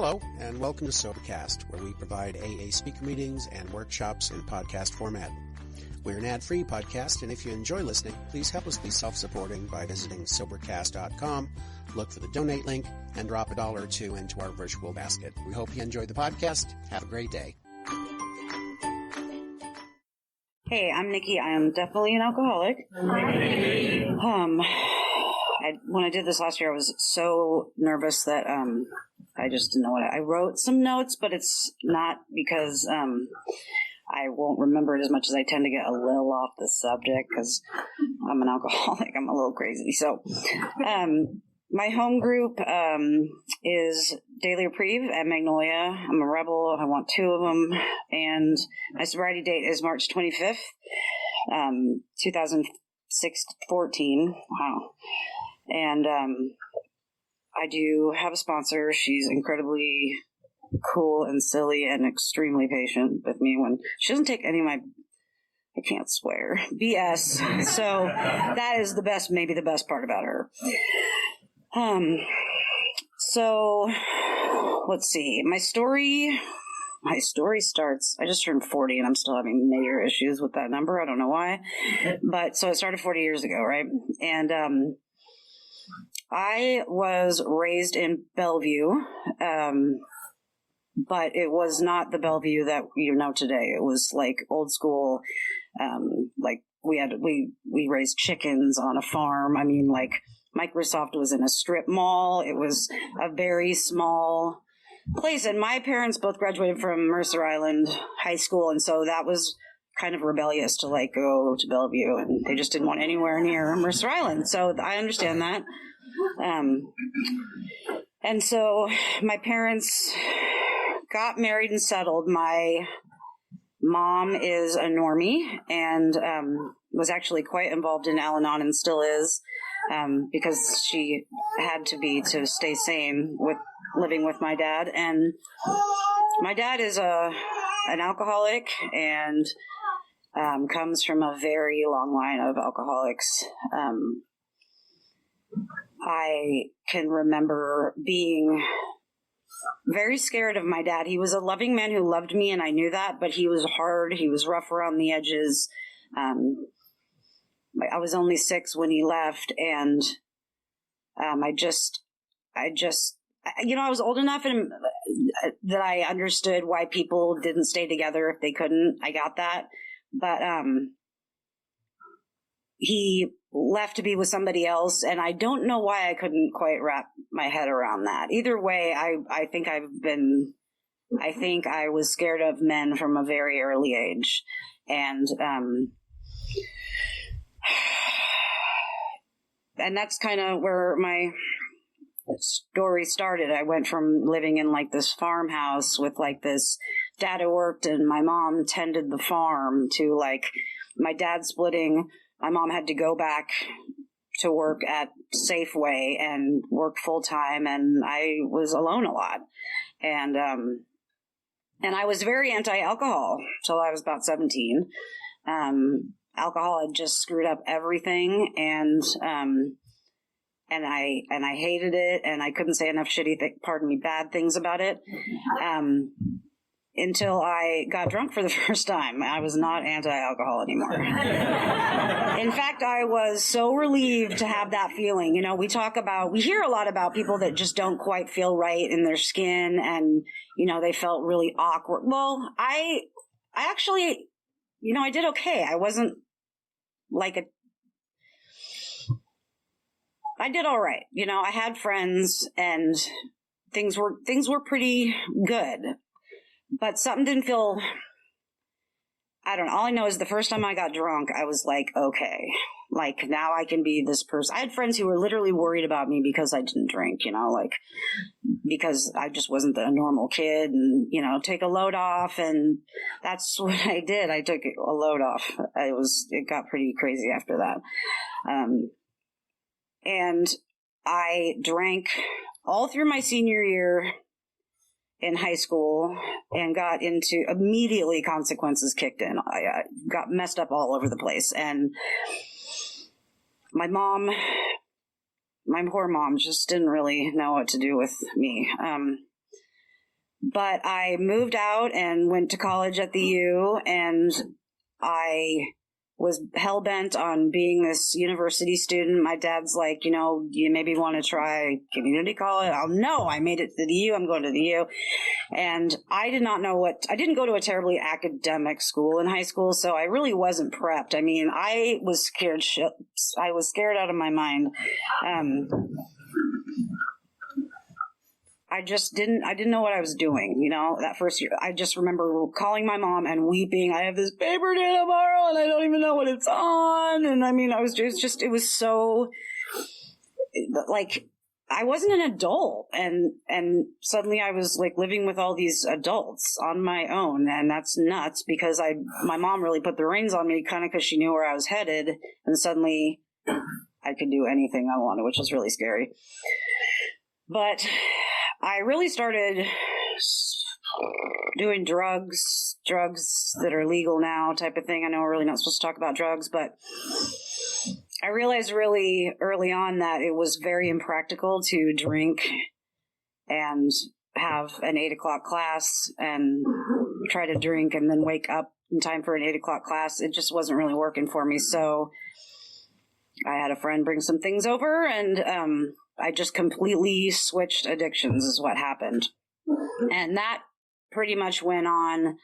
Hello, and welcome to Sobercast, where we provide AA speaker meetings and workshops in podcast format. We're an ad-free podcast, and if you enjoy listening, please help us be self-supporting by visiting Sobercast.com, look for the donate link, and drop $1 or $2 into our virtual basket. We hope you enjoy the podcast. Have a great day. Hey, I'm Nikki. I am definitely an alcoholic. When I did this last year, I was so nervous that I just didn't know what I wrote some notes, but it's not because I won't remember it as much as I tend to get a little off the subject because I'm an alcoholic. I'm a little crazy. So my home group is Daily Reprieve at Magnolia. I'm a rebel. I want 2 of them. And my sobriety date is March 25th, 2014. Wow. And I do have a sponsor. She's incredibly cool and silly and extremely patient with me when she doesn't take any of my, I can't swear, BS. So that is maybe the best part about her. So let's see. My story starts, I just turned 40 and I'm still having major issues with that number. I don't know why. But so it started 40 years ago, right? And I was raised in Bellevue, but it was not the Bellevue that you know today. It was like old school, like we raised chickens on a farm. I mean, like Microsoft was in a strip mall. It was a very small place. And my parents both graduated from Mercer Island High School. And so that was kind of rebellious to like go to Bellevue, and they just didn't want anywhere near Mercer Island. So I understand that. And so my parents got married and settled. My mom is a normie and was actually quite involved in al-anon and still is, because she had to stay sane with living with my dad. And my dad is an alcoholic and comes from a very long line of alcoholics. I can remember being very scared of my dad. He was a loving man who loved me, and I knew that, but he was hard. He was rough around the edges. I was only 6 when he left, and I was old enough that I understood why people didn't stay together if they couldn't. I got that. But he left to be with somebody else, and I don't know why I couldn't quite wrap my head around that. Either way, I think I was scared of men from a very early age. And that's kind of where my story started. I went from living in like this farmhouse with like this dad who worked and my mom tended the farm to like my dad splitting. My mom had to go back to work at Safeway and work full time, and I was alone a lot. And I was very anti-alcohol till I was about 17. Alcohol had just screwed up everything, and I hated it, and I couldn't say enough bad things about it. Until I got drunk for the first time. I was not anti-alcohol anymore. In fact, I was so relieved to have that feeling. You know, we hear a lot about people that just don't quite feel right in their skin and, you know, they felt really awkward. Well, I actually, you know, I did okay. I wasn't I did all right. You know, I had friends and things were pretty good. But something didn't feel, I don't know. All I know is the first time I got drunk, I was like, okay, like now I can be this person. I had friends who were literally worried about me because I didn't drink, you know, like because I just wasn't a normal kid and, you know, take a load off. And that's what I did. I took a load off. It got pretty crazy after that. And I drank all through my senior year in high school and got into immediately consequences kicked in. I got messed up all over the place. And my poor mom just didn't really know what to do with me. But I moved out and went to college at the U, and I was hell-bent on being this university student. My dad's like, you maybe want to try community college. No, I made it to the U. I'm going to the U. And I did not know I didn't go to a terribly academic school in high school, so I really wasn't prepped. I mean, I was scared I was scared out of my mind. I didn't know what I was doing, that first year. I just remember calling my mom and weeping. I have this paper due tomorrow and I don't even know what it's on. And I mean, it was so, like, I wasn't an adult. And suddenly I was like living with all these adults on my own. And that's nuts because my mom really put the reins on me kind of because she knew where I was headed. And suddenly I could do anything I wanted, which was really scary. But I really started doing drugs that are legal now type of thing. I know we're really not supposed to talk about drugs, but I realized really early on that it was very impractical to drink and have an 8 o'clock class and try to drink and then wake up in time for an 8 o'clock class. It just wasn't really working for me. So I had a friend bring some things over and, I just completely switched addictions is what happened. And that pretty much went on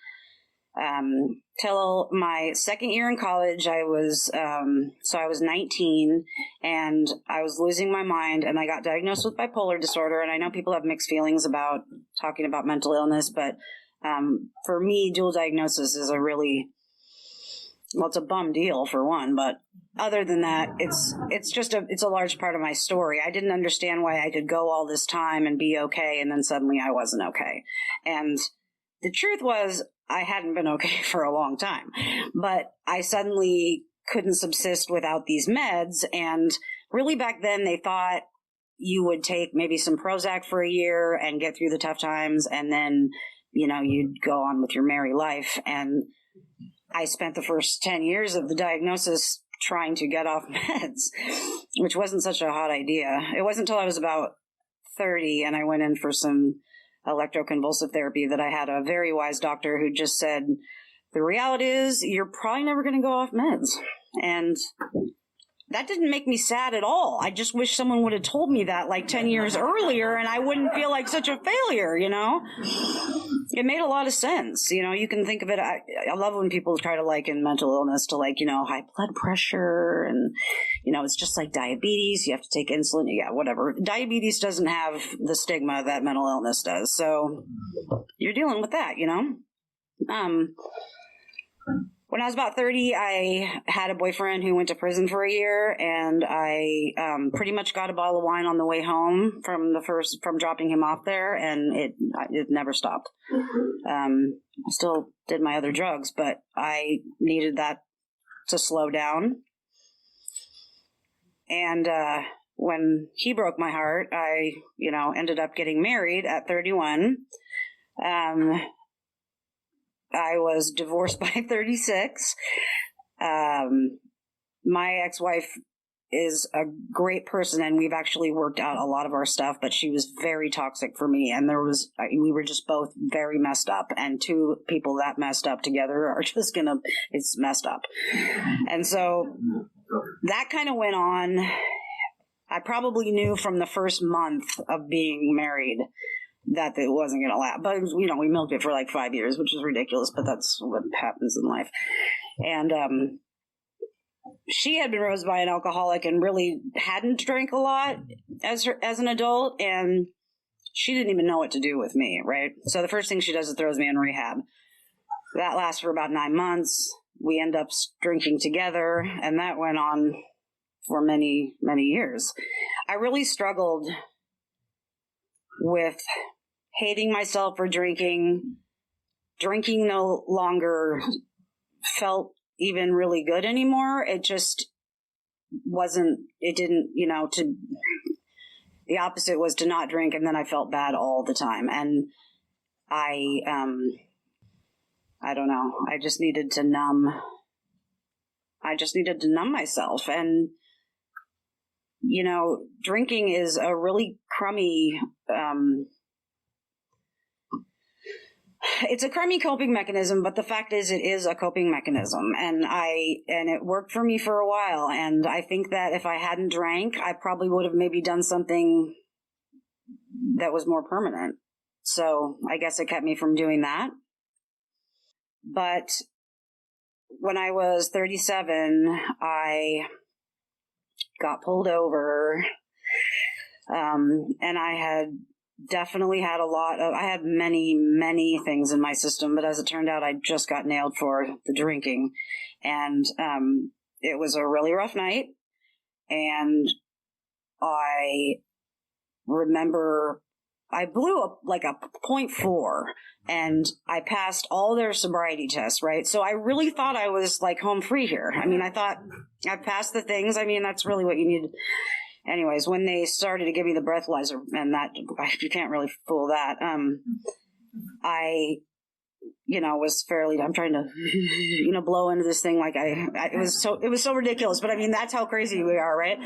till my second year in college. I was 19 and I was losing my mind and I got diagnosed with bipolar disorder. And I know people have mixed feelings about talking about mental illness, but for me, dual diagnosis is it's a bum deal for one, but other than that, it's a large part of my story. I didn't understand why I could go all this time and be okay, and then suddenly I wasn't okay. And the truth was, I hadn't been okay for a long time, but I suddenly couldn't subsist without these meds. And really back then they thought you would take maybe some Prozac for a year and get through the tough times, and then, you'd go on with your merry life. And I spent the first 10 years of the diagnosis trying to get off meds, which wasn't such a hot idea. It wasn't until I was about 30 and I went in for some electroconvulsive therapy that I had a very wise doctor who just said, the reality is you're probably never going to go off meds. And that didn't make me sad at all. I just wish someone would have told me that like 10 years earlier and I wouldn't feel like such a failure, It made a lot of sense. You can think of it. I love when people try to liken mental illness to high blood pressure and, it's just like diabetes. You have to take insulin. Yeah, whatever. Diabetes doesn't have the stigma that mental illness does. So you're dealing with that, When I was about 30, I had a boyfriend who went to prison for a year, and I pretty much got a bottle of wine on the way home from dropping him off there, and it never stopped. I still did my other drugs, but I needed that to slow down. And when he broke my heart, I ended up getting married at 31. I was divorced by 36. My ex-wife is a great person, and we've actually worked out a lot of our stuff, but she was very toxic for me, and we were just both very messed up, and two people that messed up together are just it's messed up. And so that kind of went on. I probably knew from the first month of being married that it wasn't going to last. But, we milked it for like 5 years, which is ridiculous, but that's what happens in life. And she had been raised by an alcoholic and really hadn't drank a lot as an adult, and she didn't even know what to do with me, right? So the first thing she does is throws me in rehab. That lasts for about 9 months. We end up drinking together, and that went on for many, many years. I really struggled with hating myself for drinking. Drinking no longer felt even really good anymore. It just wasn't, it didn't, the opposite was to not drink, and then I felt bad all the time. And I don't know, I just needed to numb myself. And, drinking is a really crummy, it's a crummy coping mechanism, but the fact is it is a coping mechanism, and it worked for me for a while. And I think that if I hadn't drank, I probably would have maybe done something that was more permanent. So I guess it kept me from doing that. But when I was 37, I got pulled over, and I had definitely had I had many, many things in my system, but as it turned out, I just got nailed for the drinking. And it was a really rough night. And I remember I blew up like a 0.4, and I passed all their sobriety tests, right? So I really thought I was like home free here. I mean, I thought I passed the things. I mean, that's really what you need. Anyways, when they started to give me the breathalyzer, and that, you can't really fool that, I, was fairly, I'm trying to, blow into this thing like it was so ridiculous, but I mean, that's how crazy we are, right?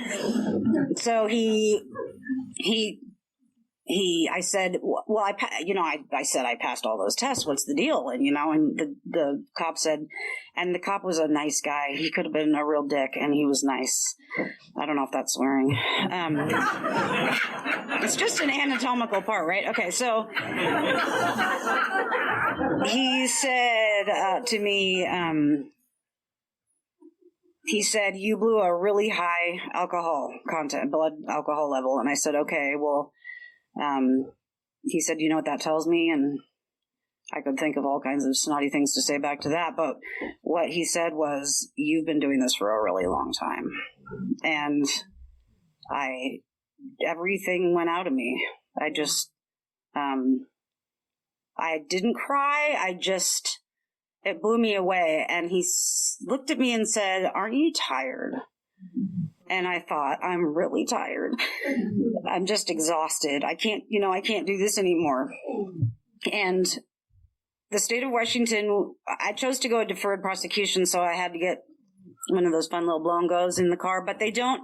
So I said, well, I said I passed all those tests. What's the deal? And, and the cop said, and the cop was a nice guy. He could have been a real dick, and he was nice. I don't know if that's swearing. It's just an anatomical part, right? Okay, so he said to me, he said, you blew a really high blood alcohol level. And I said, okay, well, he said, you know what that tells me? And I could think of all kinds of snotty things to say back to that. But what he said was, you've been doing this for a really long time. And everything went out of me. I just, I didn't cry. It blew me away. And he looked at me and said, aren't you tired? And I thought, I'm really tired. I'm just exhausted. I can't do this anymore. And the state of Washington, I chose to go a deferred prosecution, so I had to get one of those fun little blow and goes in the car, but they don't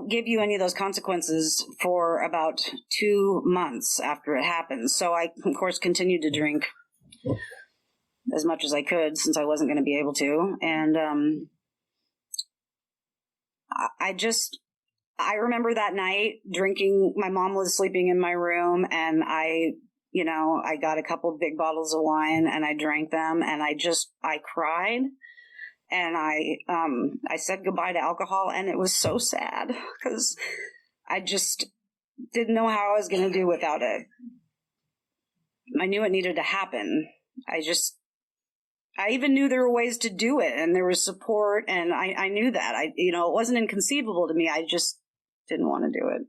give you any of those consequences for about 2 months after it happens. So I, of course, continued to drink as much as I could, since I wasn't going to be able to. And, I remember that night drinking. My mom was sleeping in my room, and I got a couple big bottles of wine, and I drank them, and I cried, and I said goodbye to alcohol, and it was so sad because I just didn't know how I was going to do without it. I knew it needed to happen. I even knew there were ways to do it, and there was support, and I knew that. it wasn't inconceivable to me. I just didn't want to do it.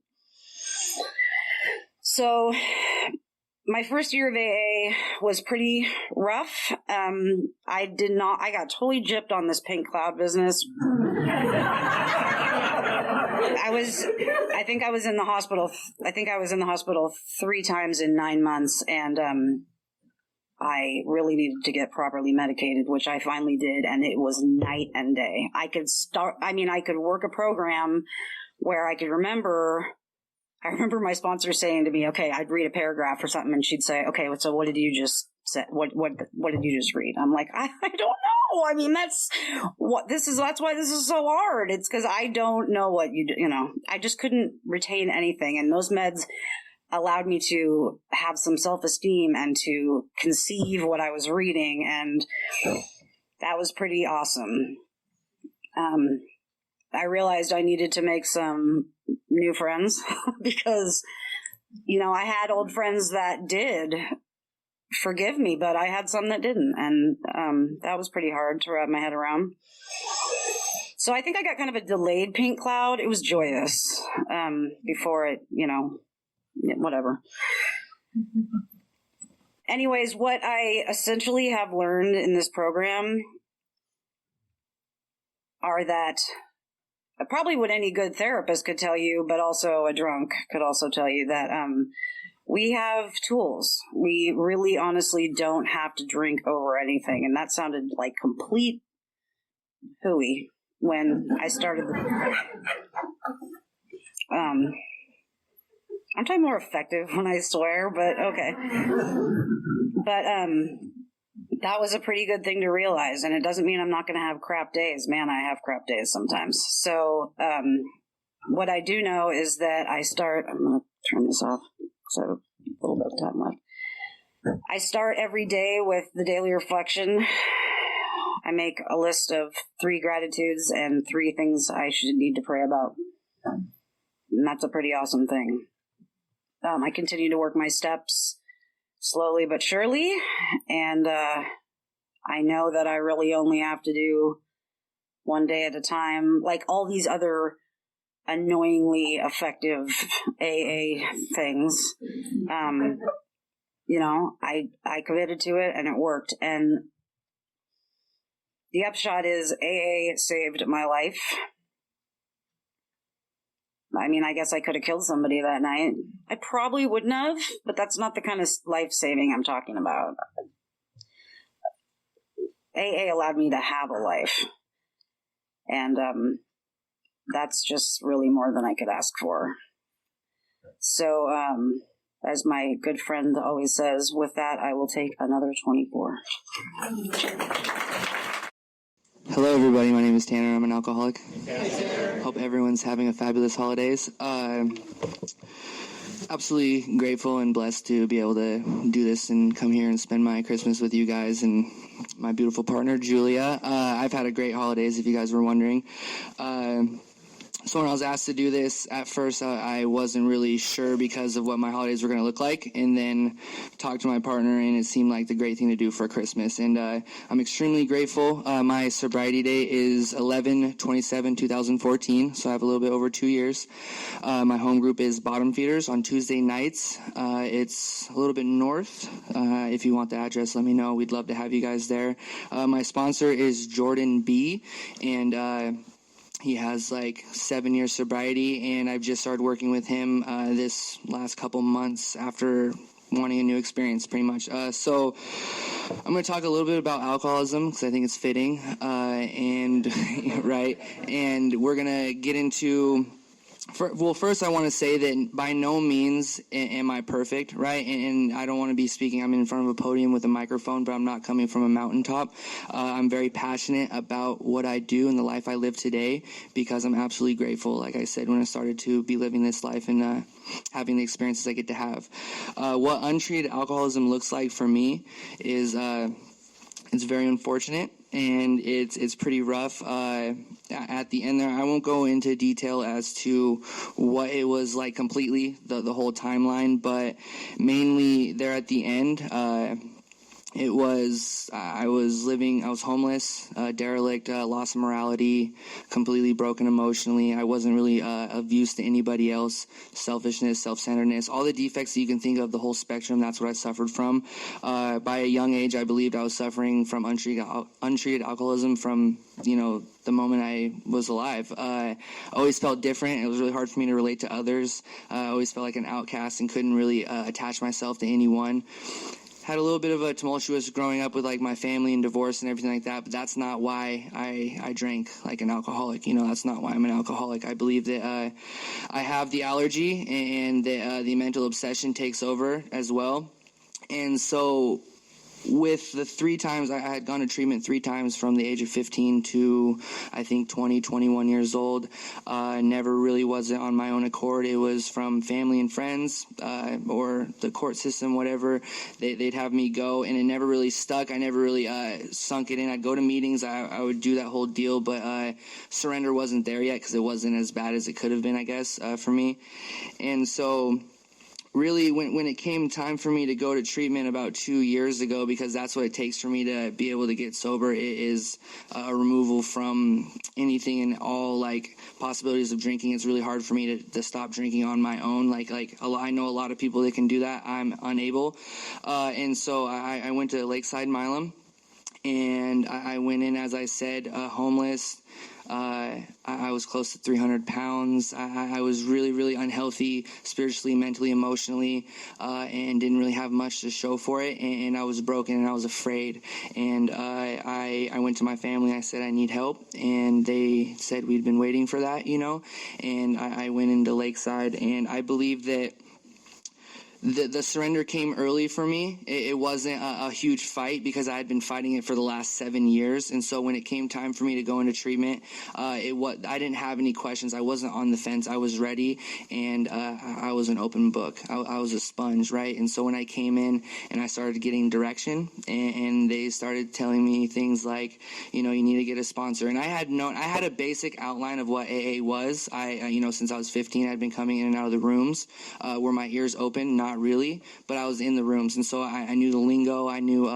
So my first year of AA was pretty rough. I got totally gypped on this pink cloud business. I think I was in the hospital 3 times in 9 months, and I really needed to get properly medicated, which I finally did, and it was night and day. I could work a program where I remember my sponsor saying to me, okay, I'd read a paragraph or something, and she'd say, okay, so what did you just say? What did you just read? I'm like, I don't know. I mean, that's why this is so hard. It's because I don't know what I just couldn't retain anything. And those meds allowed me to have some self-esteem and to conceive what I was reading. And that was pretty awesome. I realized I needed to make some new friends because, I had old friends that did forgive me, but I had some that didn't. And that was pretty hard to wrap my head around. So I think I got kind of a delayed pink cloud. It was joyous before it, whatever. Anyways, what I essentially have learned in this program are that probably what any good therapist could tell you, but also a drunk could also tell you, that we have tools. We really honestly don't have to drink over anything. And that sounded like complete hooey when I started I'm talking more effective when I swear, but okay. But that was a pretty good thing to realize, and it doesn't mean I'm not going to have crap days. Man, I have crap days sometimes. So what I do know is that I'm going to turn this off, so a little bit of time left. I start every day with the daily reflection. I make a list of 3 gratitudes and 3 things I should need to pray about. And that's a pretty awesome thing. I continue to work my steps slowly but surely, and I know that I really only have to do one day at a time, like all these other annoyingly effective AA things. I committed to it and it worked, and the upshot is AA saved my life. I mean, I guess I could have killed somebody that night. I probably wouldn't have, but that's not the kind of life-saving I'm talking about. AA allowed me to have a life. And that's just really more than I could ask for. So, as my good friend always says, with that, I will take another 24. Hello, everybody. My name is Tanner. I'm an alcoholic. Hope everyone's having a fabulous holidays. Absolutely grateful and blessed to be able to do this and come here and spend my Christmas with you guys and my beautiful partner, Julia. I've had a great holidays, if you guys were wondering. So when I was asked to do this, at first I wasn't really sure because of what my holidays were going to look like, and then talked to my partner, and it seemed like the great thing to do for Christmas. And I'm extremely grateful. My sobriety date is 11/27/2014, so I have a little bit over 2 years. My home group is Bottom Feeders on Tuesday nights. It's a little bit north. If you want the address, let me know. We'd love to have you guys there. My sponsor is Jordan B., and he has like 7 years sobriety, and I've just started working with him this last couple months after wanting a new experience, pretty much. So I'm going to talk a little bit about alcoholism because I think it's fitting, and right. And we're going to get into. First, I want to say that by no means am I perfect, right? And I don't want to be speaking. I'm in front of a podium with a microphone, but I'm not coming from a mountaintop. I'm very passionate about what I do and the life I live today because I'm absolutely grateful, like I said, when I started to be living this life and having the experiences I get to have. What untreated alcoholism looks like for me is it's very unfortunate. And it's pretty rough. At the end there, I won't go into detail as to what it was like completely, the whole timeline, but mainly there at the end, I was homeless, derelict, lost morality, completely broken emotionally. I wasn't really of use to anybody else. Selfishness, self-centeredness, all the defects that you can think of, the whole spectrum, that's what I suffered from. By a young age, I believed I was suffering from untreated alcoholism from, the moment I was alive. I always felt different. It was really hard for me to relate to others. I always felt like an outcast and couldn't really attach myself to anyone. Had a little bit of a tumultuous growing up with like my family and divorce and everything like that, but that's not why I drank like an alcoholic. That's not why I'm an alcoholic. I believe that I have the allergy and the mental obsession takes over as well. And so with the 3 times, I had gone to treatment 3 times from the age of 15 to, I think, 20, 21 years old. Never really was on my own accord. It was from family and friends or the court system, whatever. They'd have me go, and it never really stuck. I never really sunk it in. I'd go to meetings. I would do that whole deal, but surrender wasn't there yet because it wasn't as bad as it could have been, I guess, for me. And so really, when it came time for me to go to treatment about 2 years ago, because that's what it takes for me to be able to get sober, it is a removal from anything and all like possibilities of drinking. It's really hard for me to stop drinking on my own. I know a lot of people that can do that. I'm unable. And so I went to Lakeside Milam, and I went in, as I said, homeless. I was close to 300 pounds. I was really, really unhealthy spiritually, mentally, emotionally, and didn't really have much to show for it. And I was broken and I was afraid. And I went to my family. I said, I need help. And they said we'd been waiting for that, And I went into Lakeside. And I believe that The surrender came early for me. It wasn't a huge fight because I had been fighting it for the last 7 years. And so when it came time for me to go into treatment, I didn't have any questions. I wasn't on the fence. I was ready, and I was an open book. I was a sponge, right? And so when I came in and I started getting direction, and they started telling me things like, you need to get a sponsor. And I had a basic outline of what AA was. Since I was 15, I'd been coming in and out of the rooms where my ears open, not really, but I was in the rooms, and so I knew the lingo. I knew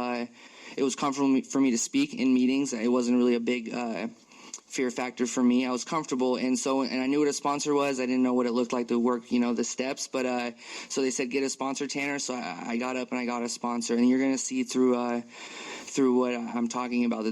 it was comfortable for me to speak in meetings. It wasn't really a big fear factor for me. I was comfortable, and I knew what a sponsor was. I didn't know what it looked like to work, the steps, but so they said, get a sponsor, Tanner. So I got up and I got a sponsor, and you're going to see through what I'm talking about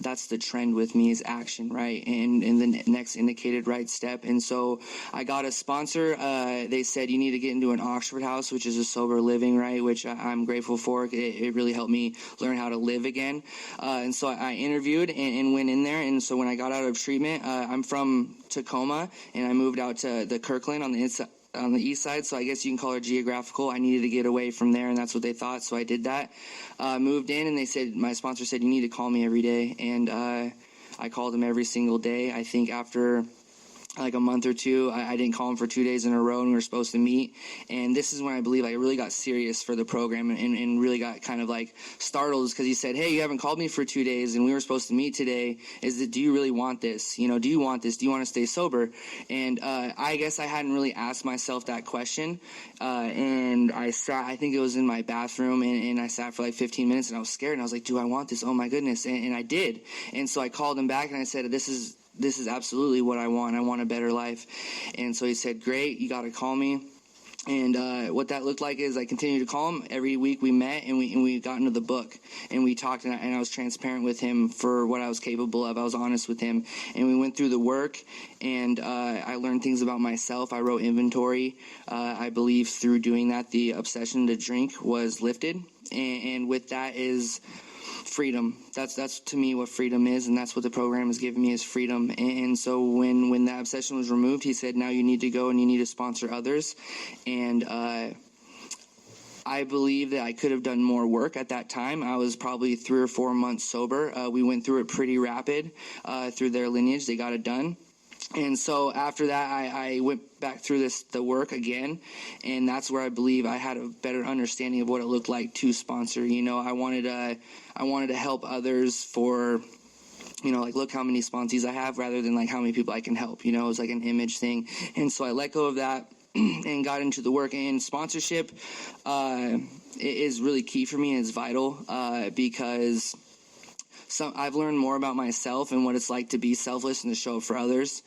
that's the trend with me, is action, right? And the next indicated right step. And so I got a sponsor. They said, you need to get into an Oxford house, which is a sober living, right? Which I'm grateful for. It really helped me learn how to live again. And so I interviewed and went in there. And so when I got out of treatment, I'm from Tacoma, and I moved out to the Kirkland on the east side, so I guess you can call it geographical. I needed to get away from there, and that's what they thought, so I did that. Moved in, and my sponsor said, you need to call me every day, and I called him every single day. I think after like a month or two, I didn't call him for 2 days in a row, and we were supposed to meet. And this is when I believe I really got serious for the program and really got kind of like startled, because he said, hey, you haven't called me for 2 days, and we were supposed to meet today. Do you really want this? Do you want this? Do you want to stay sober? And I guess I hadn't really asked myself that question. And I think it was in my bathroom, and I sat for like 15 minutes, and I was scared, and I was like, do I want this? Oh my goodness. And I did. And so I called him back, and I said, this is absolutely what I want. I want a better life. And so he said, great, you got to call me. And what that looked like is I continued to call him. Every week we met, and we got into the book, and we talked, and I was transparent with him for what I was capable of. I was honest with him, and we went through the work, and I learned things about myself. I wrote inventory. I believe through doing that, the obsession to drink was lifted, and with that is freedom. That's to me what freedom is, and that's what the program has given me, is freedom. And so when that obsession was removed, he said, now you need to go and you need to sponsor others. And I believe that I could have done more work at that time. I was probably 3 or 4 months sober. We went through it pretty rapid through their lineage. They got it done. And so after that, I went back through the work again, and that's where I believe I had a better understanding of what it looked like to sponsor. I wanted to help others for, like, look how many sponsees I have, rather than like how many people I can help. It was like an image thing. And so I let go of that and got into the work. And sponsorship is really key for me, and it's vital because I've learned more about myself and what it's like to be selfless and to show up for others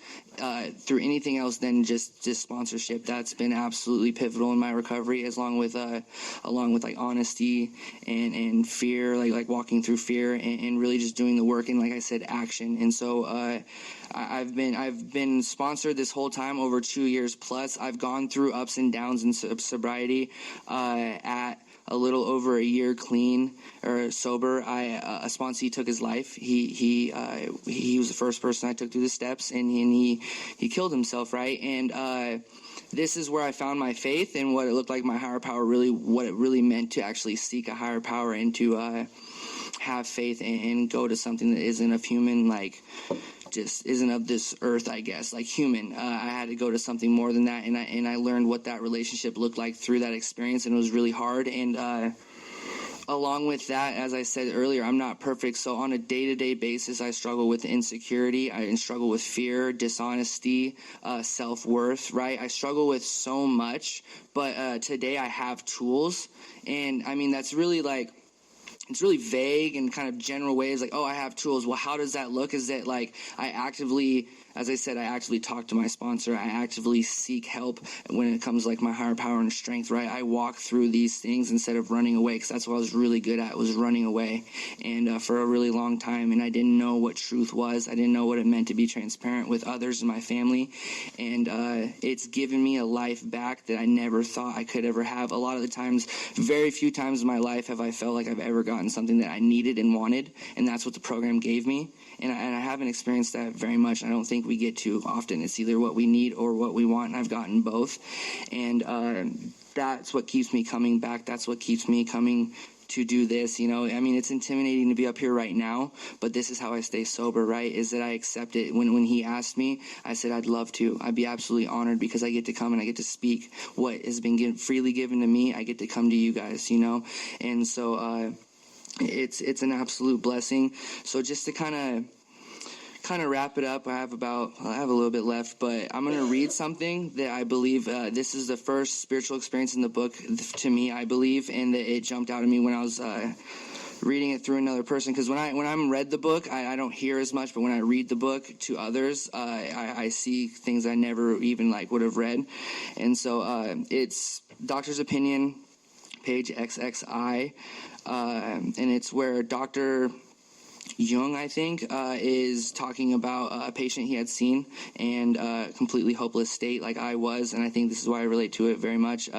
through anything else than just sponsorship. That's been absolutely pivotal in my recovery, along with like honesty and fear, like walking through fear and really just doing the work and, like I said, action. And so I've been sponsored this whole time, over 2 years plus. I've gone through ups and downs in sobriety at a little over a year clean or sober. A sponsee took his life. He was the first person I took through the steps, and he killed himself, right? And this is where I found my faith and what it looked like my higher power, really what it really meant to actually seek a higher power and to have faith and go to something that isn't of human, like just isn't of this earth, I guess, like human. I had to go to something more than that, and I learned what that relationship looked like through that experience, and it was really hard. And along with that, as I said earlier, I'm not perfect, so on a day-to-day basis, I struggle with insecurity, I struggle with fear, dishonesty, self-worth, right? I struggle with so much, but today I have tools, and I mean, that's really like, it's really vague and kind of general ways, like, oh, I have tools. Well, how does that look? Is that like I actively, as I said, I actively talk to my sponsor. I actively seek help when it comes to like my higher power and strength, right? I walk through these things instead of running away, because that's what I was really good at, was running away. And for a really long time, and I didn't know what truth was. I didn't know what it meant to be transparent with others in my family. And it's given me a life back that I never thought I could ever have. A lot of the times, very few times in my life have I felt like I've ever gotten something that I needed and wanted, and that's what the program gave me. And I haven't experienced that very much. I don't think think we get too often. It's either what we need or what we want, and I've gotten both. And that's what keeps me coming back. That's what keeps me coming to do this. I mean, it's intimidating to be up here right now, but this is how I stay sober, right? Is that I accept it. When he asked me, I said I'd love to. I'd be absolutely honored because I get to come and I get to speak what has been freely given to me. I get to come to you guys, and so it's an absolute blessing. So just to kind of wrap it up, I have a little bit left, but I'm going to read something that I believe this is the first spiritual experience in the book to me, I believe, and that it jumped out at me when I was reading it through another person, because when I'm read the book, I don't hear as much, but when I read the book to others, I see things I never even would have read. And so it's Doctor's Opinion, page XXI, and it's where Dr. Jung, I think, is talking about a patient he had seen and a completely hopeless state like I was, and I think this is why I relate to it very much.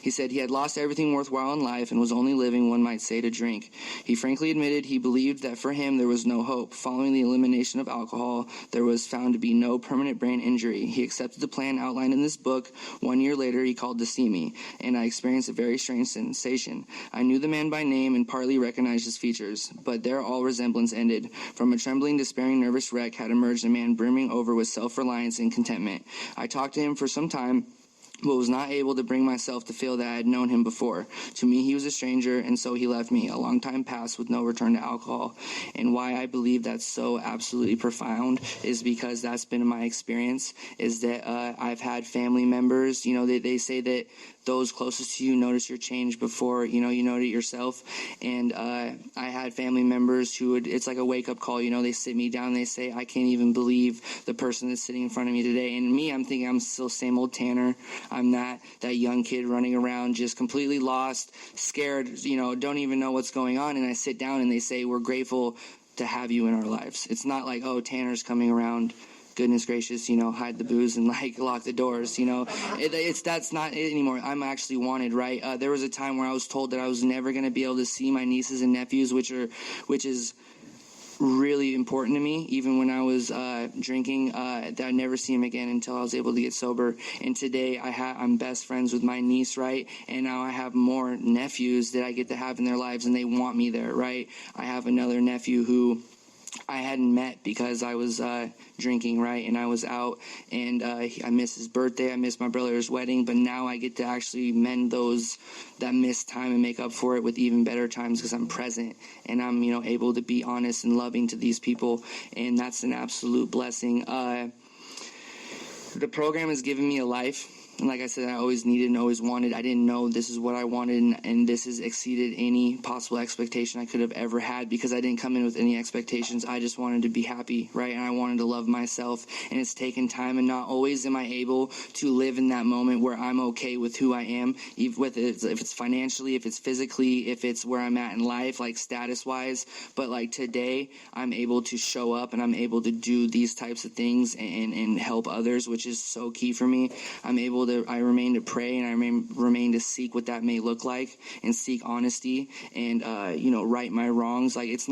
He said he had lost everything worthwhile in life and was only living, one might say, to drink. He frankly admitted he believed that for him there was no hope. Following the elimination of alcohol, there was found to be no permanent brain injury. He accepted the plan outlined in this book. 1 year later, he called to see me, and I experienced a very strange sensation. I knew the man by name and partly recognized his features, but there all resemblance ended. From a trembling, despairing, nervous wreck had emerged a man brimming over with self-reliance and contentment. I talked to him for some time, but was not able to bring myself to feel that I had known him before. To me, he was a stranger, and so he left me. A long time passed with no return to alcohol. And why I believe that's so absolutely profound is because that's been my experience, is that I've had family members, they say that those closest to you notice your change before, you notice it yourself. And I had family members who it's like a wake-up call, they sit me down, they say, I can't even believe the person that's sitting in front of me today. And me, I'm thinking I'm still same old Tanner. I'm that young kid running around just completely lost, scared, don't even know what's going on. And I sit down and they say, we're grateful to have you in our lives. It's not like, oh, Tanner's coming around, goodness gracious, hide the booze and lock the doors, that's not it anymore. I'm actually wanted, right? There was a time where I was told that I was never going to be able to see my nieces and nephews, which is really important to me. Even when I was drinking, that I'd never see him again until I was able to get sober. And today I'm best friends with my niece, right? And now I have more nephews that I get to have in their lives, and they want me there, right? I have another nephew who I hadn't met because I was drinking, right? And I was out, and I missed his birthday, I missed my brother's wedding, but now I get to actually mend that missed time and make up for it with even better times because I'm present and I'm, able to be honest and loving to these people, and that's an absolute blessing. The program has given me a life. And like I said, I always needed and always wanted. I didn't know this is what I wanted, and this has exceeded any possible expectation I could have ever had because I didn't come in with any expectations. I just wanted to be happy, right? And I wanted to love myself, and it's taken time, and not always am I able to live in that moment where I'm okay with who I am, even with it, if it's financially, if it's physically, if it's where I'm at in life, status-wise. But today, I'm able to show up, and I'm able to do these types of things and help others, which is so key for me. I remain to pray, and I remain to seek what that may look like, and seek honesty, and right my wrongs. There's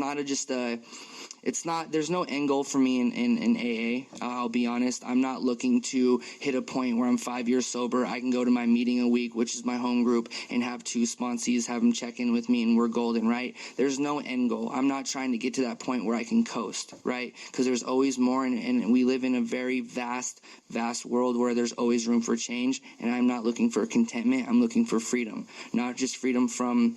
no end goal for me in AA. I'll be honest. I'm not looking to hit a point where I'm 5 years sober. I can go to my meeting a week, which is my home group, and have 2 sponsees, have them check in with me, and we're golden, right? There's no end goal. I'm not trying to get to that point where I can coast, right? Because there's always more, and we live in a very vast world where there's always room for change, and I'm not looking for contentment. I'm looking for freedom. Not just freedom from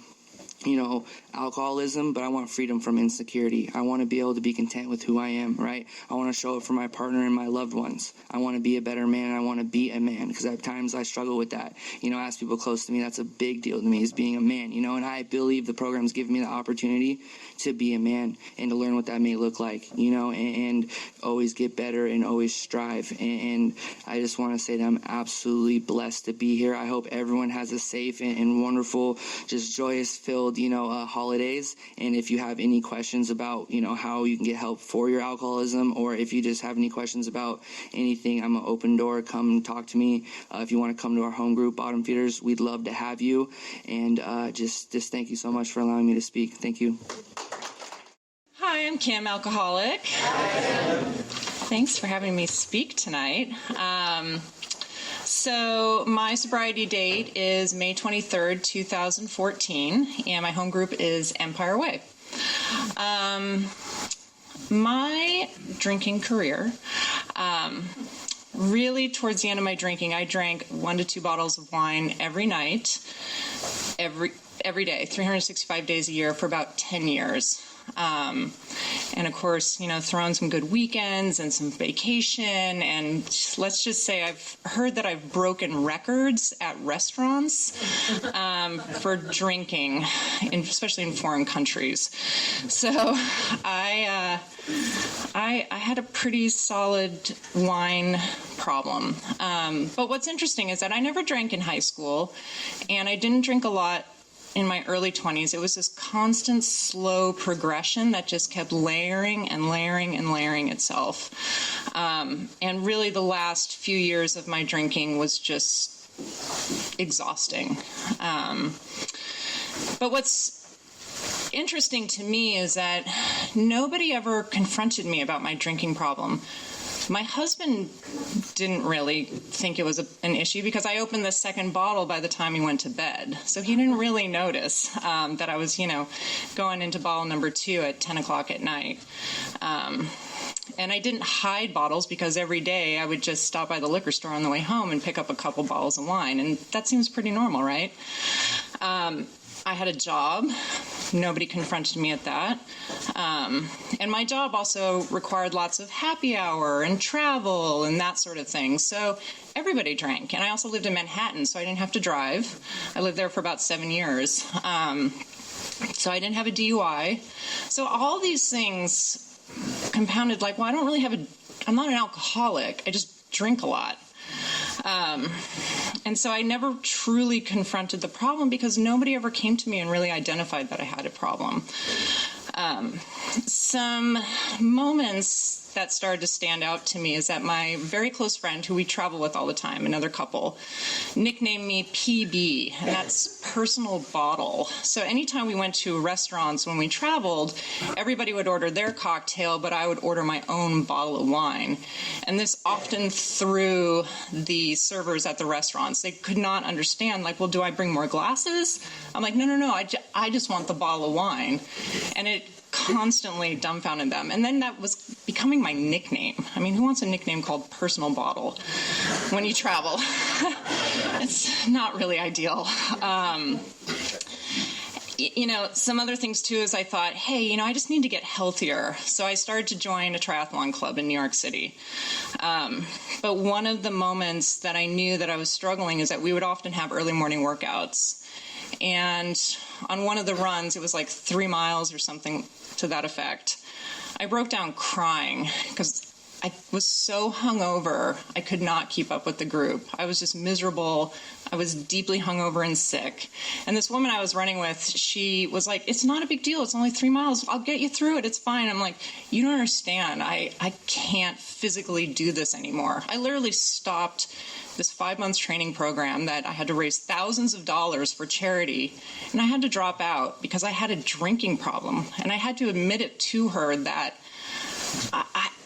alcoholism, but I want freedom from insecurity. I want to be able to be content with who I am, right? I want to show up for my partner and my loved ones. I want to be a better man. I want to be a man, because at times I struggle with that. Ask people close to me, that's a big deal to me, is being a man, and I believe the program's given me the opportunity to be a man and to learn what that may look like, and always get better and always strive. And I just want to say that I'm absolutely blessed to be here. I hope everyone has a safe and wonderful, just joyous filled, holidays. And if you have any questions about, how you can get help for your alcoholism, or if you just have any questions about anything, I'm an open door. Come and talk to me. If you want to come to our home group, Bottom Feeders, we'd love to have you. And just thank you so much for allowing me to speak. Thank you. Hi, I'm Cam Alcoholic. Thanks for having me speak tonight. So my sobriety date is May 23rd, 2014, and my home group is Empire Way. My drinking career, really towards the end of my drinking, I drank 1 to 2 bottles of wine every night, every day, 365 days a year for about 10 years. And of course, throw in some good weekends and some vacation. And let's just say I've heard that I've broken records at restaurants for drinking, especially in foreign countries. So I had a pretty solid wine problem. But what's interesting is that I never drank in high school, and I didn't drink a lot in my early 20s. It was this constant slow progression that just kept layering and layering and layering itself. And really the last few years of my drinking was just exhausting. But what's interesting to me is that nobody ever confronted me about my drinking problem. My husband didn't really think it was an issue because I opened the second bottle by the time he went to bed. So he didn't really notice that I was, going into bottle number 2 at 10 o'clock at night. And I didn't hide bottles because every day I would just stop by the liquor store on the way home and pick up a couple bottles of wine. And that seems pretty normal, right? I had a job. Nobody confronted me at that. And my job also required lots of happy hour and travel and that sort of thing. So everybody drank. And I also lived in Manhattan, so I didn't have to drive. I lived there for about 7 years. So I didn't have a DUI. So all these things compounded I'm not an alcoholic. I just drink a lot. And so I never truly confronted the problem because nobody ever came to me and really identified that I had a problem. Some moments that started to stand out to me is that my very close friend, who we travel with all the time, another couple, nicknamed me PB, and that's personal bottle. So anytime we went to restaurants when we traveled, everybody would order their cocktail, but I would order my own bottle of wine. And this often threw the servers at the restaurants. They could not understand, well, do I bring more glasses? I'm like, no, I just want the bottle of wine. And it constantly dumbfounded them. And then that was becoming my nickname. I mean, who wants a nickname called personal bottle when you travel? It's not really ideal. Some other things too is I thought, hey, I just need to get healthier. So I started to join a triathlon club in New York City. But one of the moments that I knew that I was struggling is that we would often have early morning workouts. And on one of the runs, it was 3 miles or something to that effect, I broke down crying because I was so hungover, I could not keep up with the group. I was just miserable. I was deeply hungover and sick. And this woman I was running with, she was like, it's not a big deal. It's only 3 miles. I'll get you through it. It's fine. I'm like, you don't understand. I can't physically do this anymore. I literally stopped this 5 months training program that I had to raise thousands of dollars for charity. And I had to drop out because I had a drinking problem. And I had to admit it to her that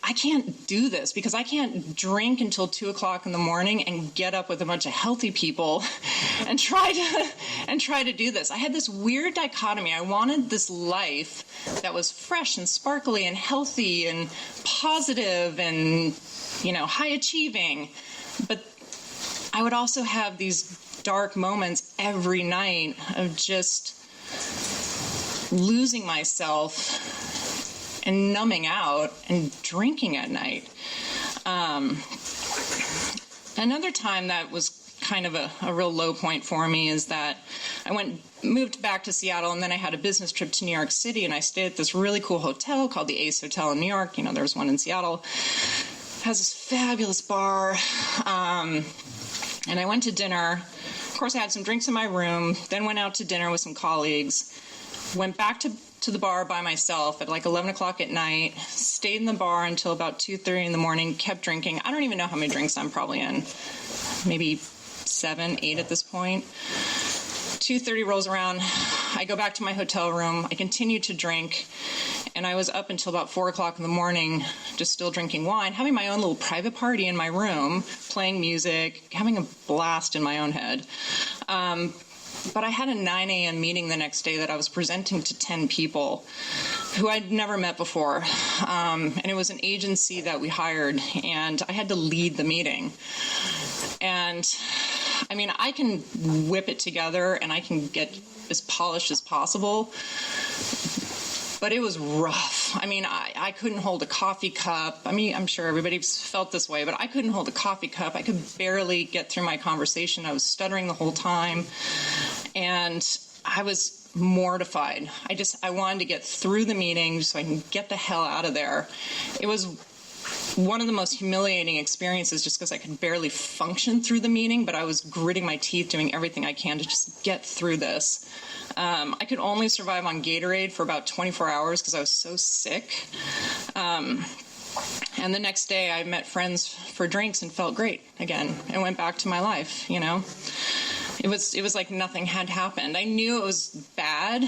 I can't do this because I can't drink until 2 o'clock in the morning and get up with a bunch of healthy people and try to do this. I had this weird dichotomy. I wanted this life that was fresh and sparkly and healthy and positive and, high achieving. But I would also have these dark moments every night of just losing myself and numbing out and drinking at night. Another time that was kind of a real low point for me is that I moved back to Seattle, and then I had a business trip to New York City, and I stayed at this really cool hotel called the Ace Hotel in New York. There's one in Seattle. It has this fabulous bar. And I went to dinner. Of course, I had some drinks in my room, then went out to dinner with some colleagues, went back to the bar by myself at 11 o'clock at night, stayed in the bar until about 2:30 in the morning, kept drinking. I don't even know how many drinks I'm probably in, maybe 7, 8 at this point. 2:30 rolls around. I go back to my hotel room. I continue to drink. And I was up until about 4 o'clock in the morning, just still drinking wine, having my own little private party in my room, playing music, having a blast in my own head. But I had a 9 a.m. meeting the next day that I was presenting to 10 people who I'd never met before. And it was an agency that we hired, and I had to lead the meeting. And I mean, I can whip it together and I can get as polished as possible. But it was rough. I mean, I couldn't hold a coffee cup. I mean, I'm sure everybody's felt this way, but I couldn't hold a coffee cup. I could barely get through my conversation. I was stuttering the whole time. And I was mortified. I wanted to get through the meeting so I can get the hell out of there. It was one of the most humiliating experiences just because I could barely function through the meeting, but I was gritting my teeth doing everything I can to just get through this. I could only survive on Gatorade for about 24 hours because I was so sick. And the next day I met friends for drinks and felt great again and went back to my life, you know. It was like nothing had happened. I knew it was bad,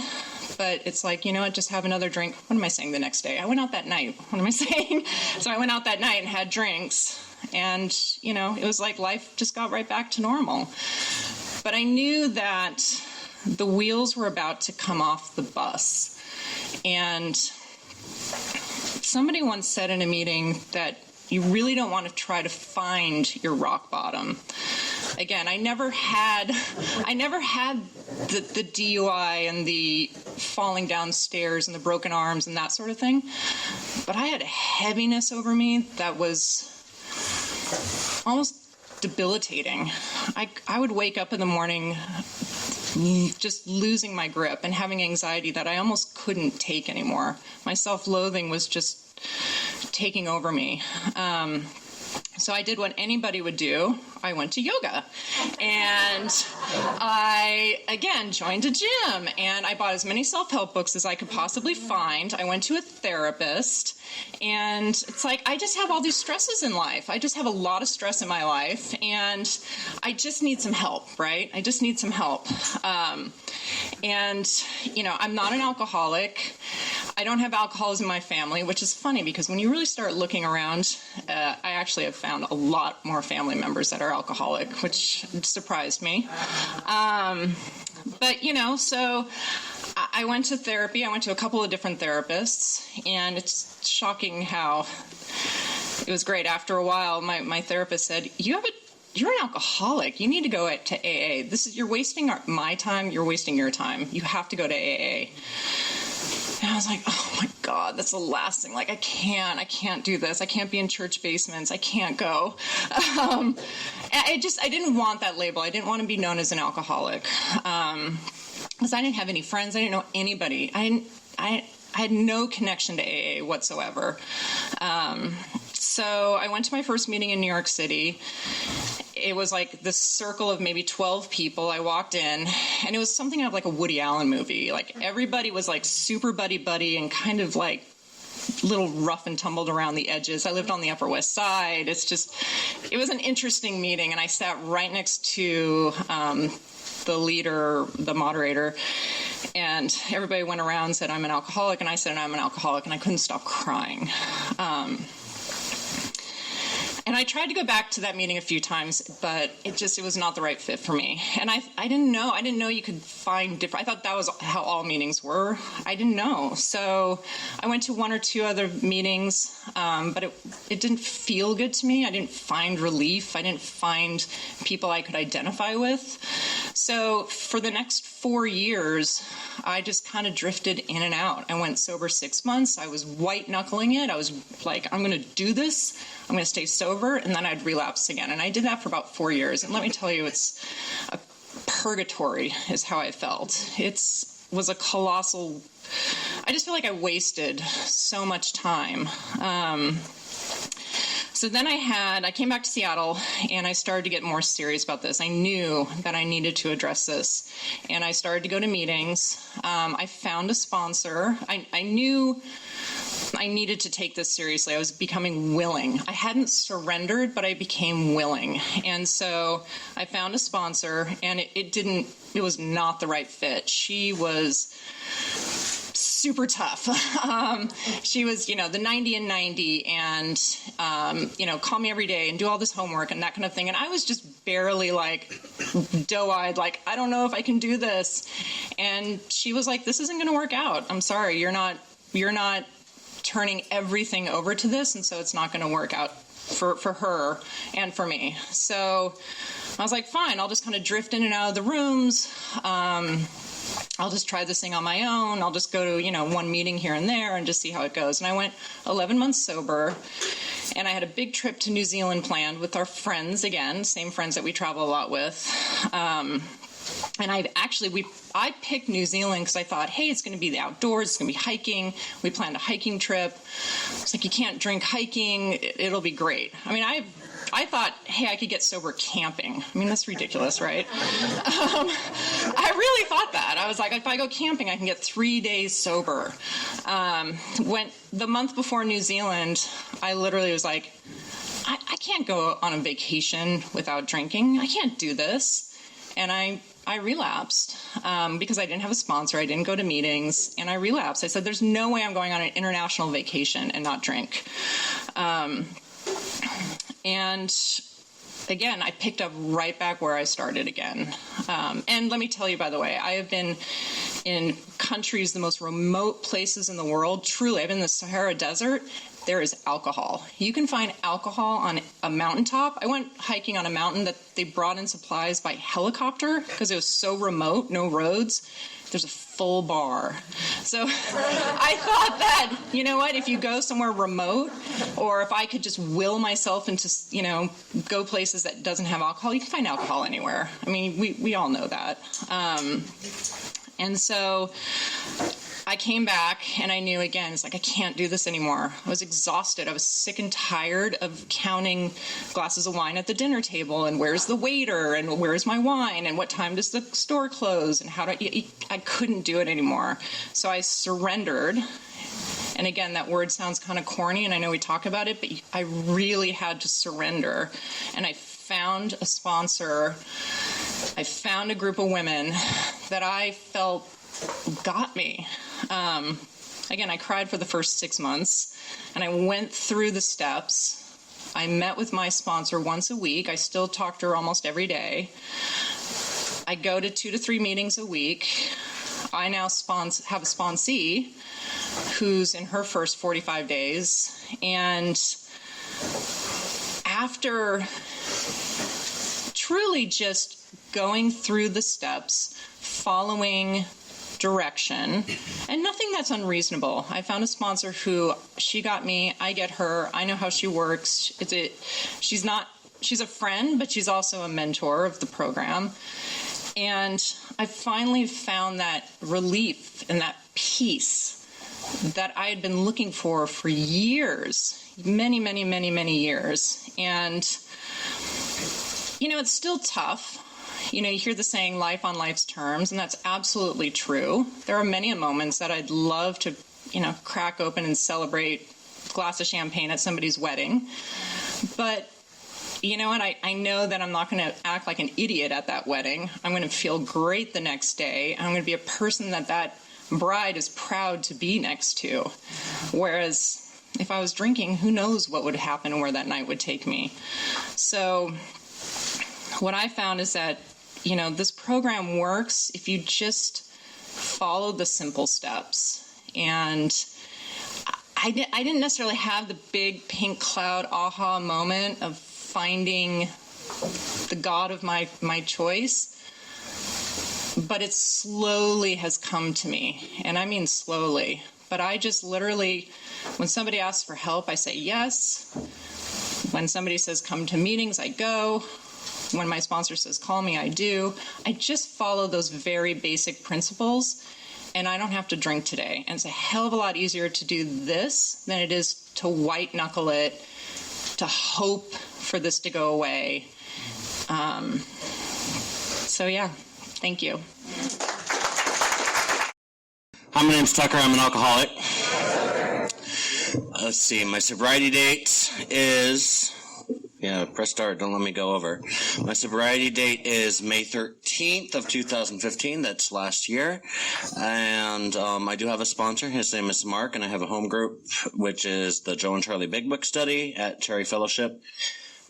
but it's like, you know what, just have another drink. What am I saying the next day? I went out that night. What am I saying? So I went out that night and had drinks. And, you know, it was like life just got right back to normal. But I knew that the wheels were about to come off the bus. And somebody once said in a meeting that you really don't want to try to find your rock bottom. Again, I never had the DUI and the falling downstairs and the broken arms and that sort of thing. But I had a heaviness over me that was almost debilitating. I would wake up in the morning just losing my grip and having anxiety that I almost couldn't take anymore. My self-loathing was just taking over me. So I did what anybody would do. I went to yoga. And I, again, joined a gym. And I bought as many self-help books as I could possibly find. I went to a therapist. And it's like, I just have all these stresses in life. I just have a lot of stress in my life. And I just need some help, right? I just need some help. And, you know, I'm not an alcoholic. I don't have alcoholism in my family, which is funny because when you really start looking around, I actually have found a lot more family members that are alcoholic, which surprised me. But, you know, so I went to therapy. I went to a couple of different therapists, and it's shocking how it was great. After a while, my therapist said, you're an alcoholic. You need to go to AA. You're wasting my time. You're wasting your time. You have to go to AA. And I was like, oh my God, that's the last thing. Like, I can't do this. I can't be in church basements. I can't go. I didn't want that label. I didn't want to be known as an alcoholic. Because I didn't have any friends. I didn't know anybody. I had no connection to AA whatsoever. So I went to my first meeting in New York City. It was like this circle of maybe 12 people. I walked in, and it was something out of like a Woody Allen movie. Like everybody was like super buddy and kind of like little rough and tumbled around the edges. I lived on the Upper West Side. It was an interesting meeting, and I sat right next to the leader, the moderator, and everybody went around and said, I'm an alcoholic, and I said, I'm an alcoholic, and I couldn't stop crying. And I tried to go back to that meeting a few times, but it was not the right fit for me. And I didn't know you could find different. I thought that was how all meetings were. I didn't know. So I went to one or two other meetings, but it didn't feel good to me. I didn't find relief. I didn't find people I could identify with. So for the next 4 years, I just kind of drifted in and out. I went sober 6 months. I was white knuckling it. I was like, I'm going to do this. I'm going to stay sober, and then I'd relapse again. And I did that for about 4 years. And let me tell you, it's a purgatory is how I felt. It was a colossal, I just feel like I wasted so much time. So then I came back to Seattle, and I started to get more serious about this. I knew that I needed to address this, and I started to go to meetings. I found a sponsor. I knew I needed to take this seriously. I was becoming willing. I hadn't surrendered, but I became willing. And so I found a sponsor, and it was not the right fit. She was super tough. She was, the 90 and 90 and, call me every day and do all this homework and that kind of thing. And I was just barely doe-eyed, I don't know if I can do this. And she was like, this isn't going to work out. I'm sorry. You're not turning everything over to this. And so it's not going to work out for her and for me. So I was like, fine, I'll just kind of drift in and out of the rooms. I'll just try this thing on my own. I'll just go to, one meeting here and there and just see how it goes. And I went 11 months sober, and I had a big trip to New Zealand planned with our friends again, same friends that we travel a lot with. And I picked New Zealand because I thought, hey, it's going to be the outdoors, it's going to be hiking. We planned a hiking trip. It's like, you can't drink hiking. It'll be great. I mean, I thought, hey, I could get sober camping. I mean, that's ridiculous, right? I really thought that. I was like, if I go camping, I can get 3 days sober. When the month before New Zealand, I literally was like, I can't go on a vacation without drinking. I can't do this. And I relapsed because I didn't have a sponsor. I didn't go to meetings, and I relapsed. I said, there's no way I'm going on an international vacation and not drink. And again, I picked up right back where I started again. And let me tell you, by the way, I have been in countries, the most remote places in the world. Truly, I've been in the Sahara Desert. There is alcohol. You can find alcohol on a mountaintop. I went hiking on a mountain that they brought in supplies by helicopter because it was so remote, no roads. There's a full bar. So I thought that, you know what, if you go somewhere remote, or if I could just will myself into, go places that doesn't have alcohol, you can find alcohol anywhere. I mean, we all know that. And so I came back, and I knew again, it's like, I can't do this anymore. I was exhausted. I was sick and tired of counting glasses of wine at the dinner table, and where's the waiter, and where's my wine, and what time does the store close, and I couldn't do it anymore. So I surrendered. And again, that word sounds kind of corny, and I know we talk about it, but I really had to surrender. And I found a sponsor. I found a group of women that I felt got me. Again, I cried for the first 6 months, and I went through the steps. I met with my sponsor once a week. I still talk to her almost every day. I go to 2 to 3 meetings a week. I now have a sponsee who's in her first 45 days. And after truly just going through the steps, following direction, and nothing that's unreasonable. I found a sponsor who, she got me, I get her, I know how she works. She's a friend, but she's also a mentor of the program. And I finally found that relief and that peace that I had been looking for years, many, many, many, many years. And, it's still tough. You hear the saying, life on life's terms, and that's absolutely true. There are many moments that I'd love to, crack open and celebrate a glass of champagne at somebody's wedding. But you know what? I know that I'm not going to act like an idiot at that wedding. I'm going to feel great the next day. I'm going to be a person that bride is proud to be next to. Whereas if I was drinking, who knows what would happen and where that night would take me. So what I found is that this program works if you just follow the simple steps. And I didn't necessarily have the big pink cloud aha moment of finding the God of my choice, but it slowly has come to me. And I mean slowly. But I just literally, when somebody asks for help, I say yes. When somebody says come to meetings, I go. When my sponsor says call me, I do. I just follow those very basic principles, and I don't have to drink today. And it's a hell of a lot easier to do this than it is to white knuckle it, to hope for this to go away. So yeah, thank you. Hi, my name's Tucker. I'm an alcoholic. Let's see, my sobriety date is, press start, don't let me go over. My sobriety date is May 13th of 2015, that's last year. And I do have a sponsor, his name is Mark, and I have a home group, which is the Joe and Charlie Big Book Study at Cherry Fellowship.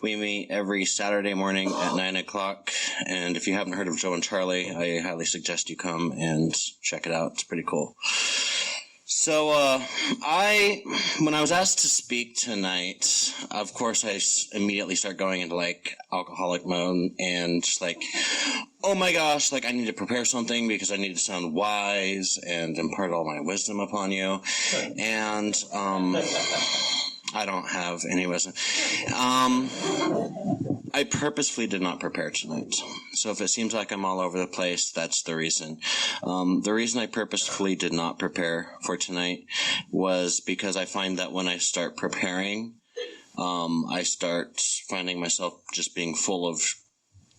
We meet every Saturday morning at 9 o'clock, and if you haven't heard of Joe and Charlie, I highly suggest you come and check it out. It's pretty cool. So, when I was asked to speak tonight, of course, I immediately start going into, alcoholic mode and just oh my gosh, I need to prepare something because I need to sound wise and impart all my wisdom upon you. And, I don't have any wisdom. I purposefully did not prepare tonight. So if it seems like I'm all over the place, that's the reason. The reason I purposefully did not prepare for tonight was because I find that when I start preparing, I start finding myself just being full of...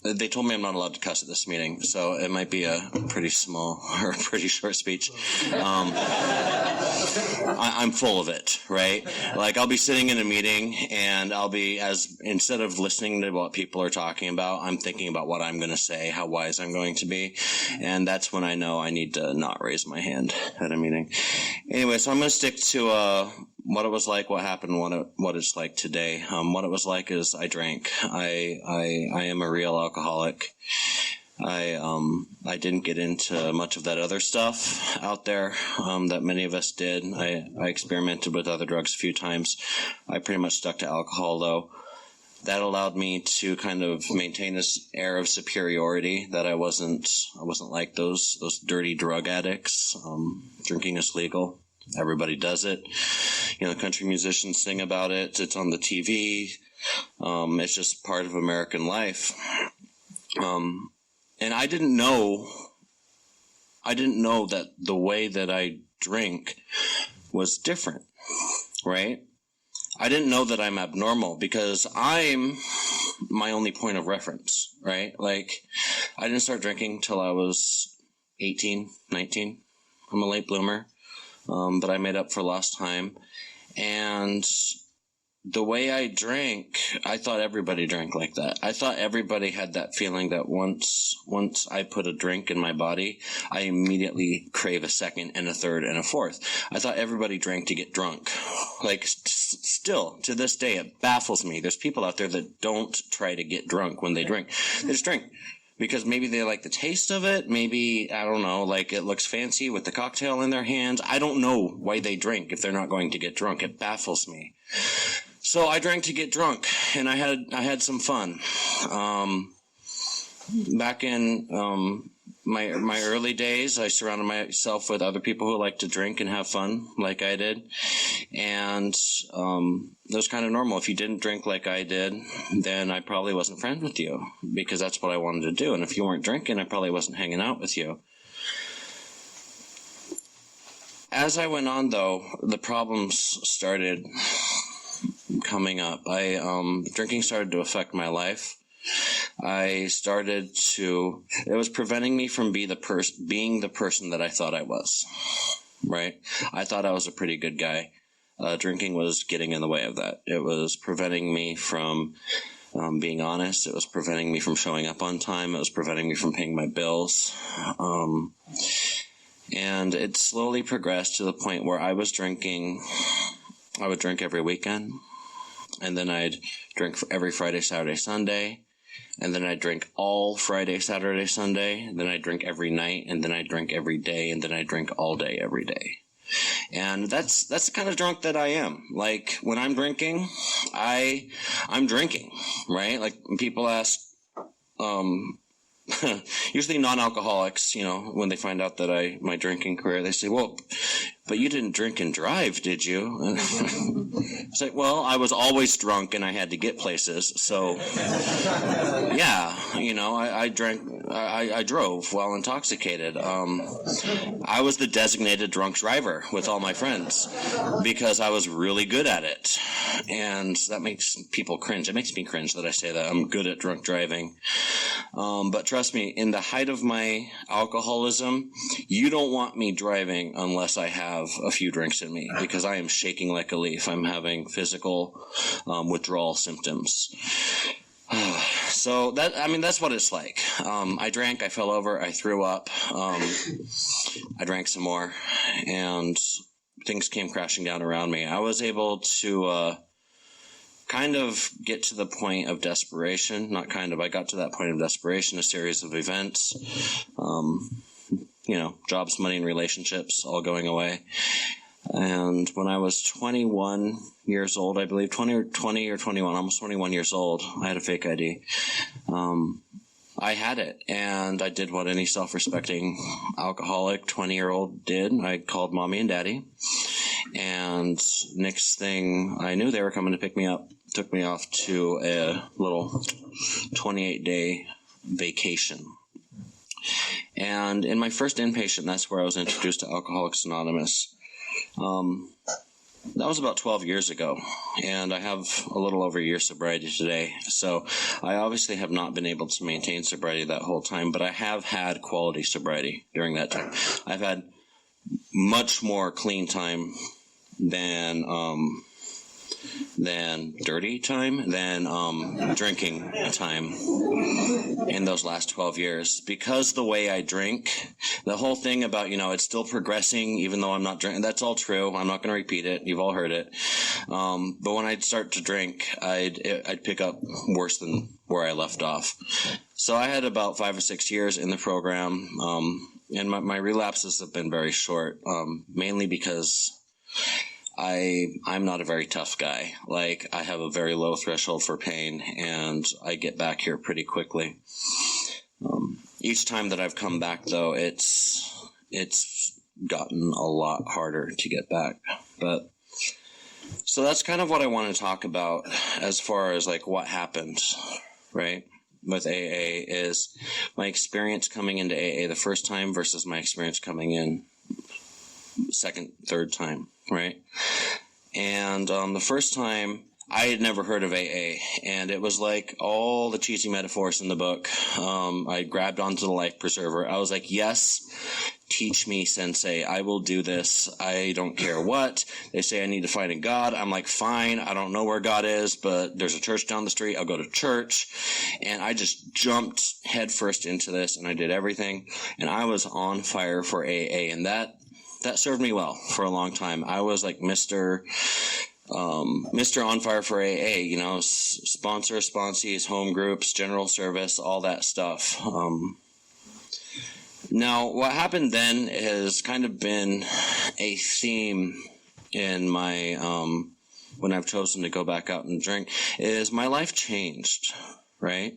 They told me I'm not allowed to cuss at this meeting, so it might be a pretty small or pretty short speech. I'm full of it, right? I'll be sitting in a meeting and I'll be, instead of listening to what people are talking about, I'm thinking about what I'm going to say, how wise I'm going to be. And that's when I know I need to not raise my hand at a meeting. Anyway, so I'm going to stick to, what it was like, what happened, what it's like today. What it was like is I drank. I am a real alcoholic. I didn't get into much of that other stuff out there that many of us did. I experimented with other drugs a few times. I pretty much stuck to alcohol, though. That allowed me to kind of maintain this air of superiority that I wasn't like those dirty drug addicts. Drinking is legal. Everybody does it. Country musicians sing about it. It's on the TV. It's just part of American life. And I didn't know that the way that I drink was different, right? I didn't know that I'm abnormal because I'm my only point of reference, right? I didn't start drinking till I was 18, 19. I'm a late bloomer. But I made up for lost time. And the way I drank, I thought everybody drank like that. I thought everybody had that feeling that once I put a drink in my body, I immediately crave a second and a third and a fourth. I thought everybody drank to get drunk. Still, to this day, it baffles me. There's people out there that don't try to get drunk when they drink. They just drink. Because maybe they like the taste of it. Maybe, I don't know, it looks fancy with the cocktail in their hands. I don't know why they drink if they're not going to get drunk. It baffles me. So I drank to get drunk, and I had some fun. Back in my early days, I surrounded myself with other people who like to drink and have fun like I did. And that was kind of normal. If you didn't drink like I did, then I probably wasn't friends with you because that's what I wanted to do. And if you weren't drinking, I probably wasn't hanging out with you. As I went on, though, the problems started coming up. Drinking started to affect my life. It was preventing me from being the person that I thought I was, right? I thought I was a pretty good guy. Drinking was getting in the way of that. It was preventing me from being honest. It was preventing me from showing up on time. It was preventing me from paying my bills. And it slowly progressed to the point where I would drink every weekend. And then I'd drink every Friday, Saturday, Sunday. And then I'd drink all Friday, Saturday, Sunday. And then I'd drink every night. And then I'd drink every day. And then I'd drink all day, every day. And that's the kind of drunk that I am. When I'm drinking, I'm drinking, right? When people ask, usually non-alcoholics, when they find out that my drinking career, they say, well, but you didn't drink and drive, did you? It's well, I was always drunk and I had to get places. So, yeah, I drank, I drove while intoxicated. I was the designated drunk driver with all my friends because I was really good at it. and that makes people cringe. It makes me cringe that I say that. I'm good at drunk driving. But trust me, in the height of my alcoholism, you don't want me driving unless I have a few drinks in me, because I am shaking like a leaf. I'm having physical withdrawal symptoms. So that's what it's like. I drank, I fell over, I threw up, I drank some more, and things came crashing down around me. I was able to kind of get to the point of desperation. Not kind of, I got to that point of desperation, a series of events, jobs, money, and relationships all going away. And when I was 21 years old, I believe, 20 or 21, almost 21 years old, I had a fake ID. I had it, and I did what any self-respecting alcoholic 20-year-old did. I called mommy and daddy, and next thing I knew, they were coming to pick me up, took me off to a little 28-day vacation. And in my first inpatient, that's where I was introduced to Alcoholics Anonymous. That was about 12 years ago, and I have a little over a year sobriety today. So I obviously have not been able to maintain sobriety that whole time, but I have had quality sobriety during that time. I've had much more clean time than dirty time, than drinking time in those last 12 years. Because the way I drink, the whole thing about, it's still progressing even though I'm not drinking, that's all true. I'm not going to repeat it. You've all heard it. But when I'd start to drink, I'd pick up worse than where I left off. So I had about 5 or 6 years in the program, and my relapses have been very short, mainly because I'm not a very tough guy. Like, I have a very low threshold for pain, and I get back here pretty quickly. Each time that I've come back, though, it's gotten a lot harder to get back. But so that's kind of what I want to talk about as far as like what happened, right? With AA is my experience coming into AA the first time versus my experience coming in second, third time, right? And the first time, I had never heard of AA, and it was like all the cheesy metaphors in the book. I grabbed onto the life preserver. I was like, yes, teach me, sensei. I will do this. I don't care what. They say I need to find a God. I'm like, fine. I don't know where God is, but there's a church down the street. I'll go to church. And I just jumped headfirst into this, and I did everything. And I was on fire for AA, and that served me well for a long time. I was like Mr. On fire for AA, sponsor, sponsees, home groups, general service, all that stuff. Now, what happened then has kind of been a theme in my, when I've chosen to go back out and drink, is my life changed, right?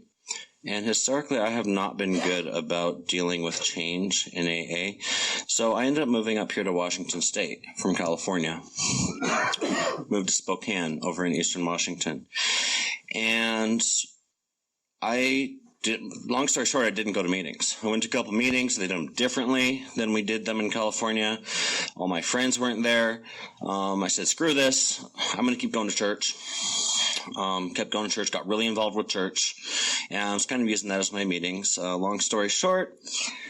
And historically, I have not been good about dealing with change in AA. So I ended up moving up here to Washington State from California. Moved to Spokane over in Eastern Washington. And long story short, I didn't go to meetings. I went to a couple meetings. They did them differently than we did them in California. All my friends weren't there. I said, screw this. I'm going to keep going to church. Kept going to church, got really involved with church, and I was kind of using that as my meetings. Long story short,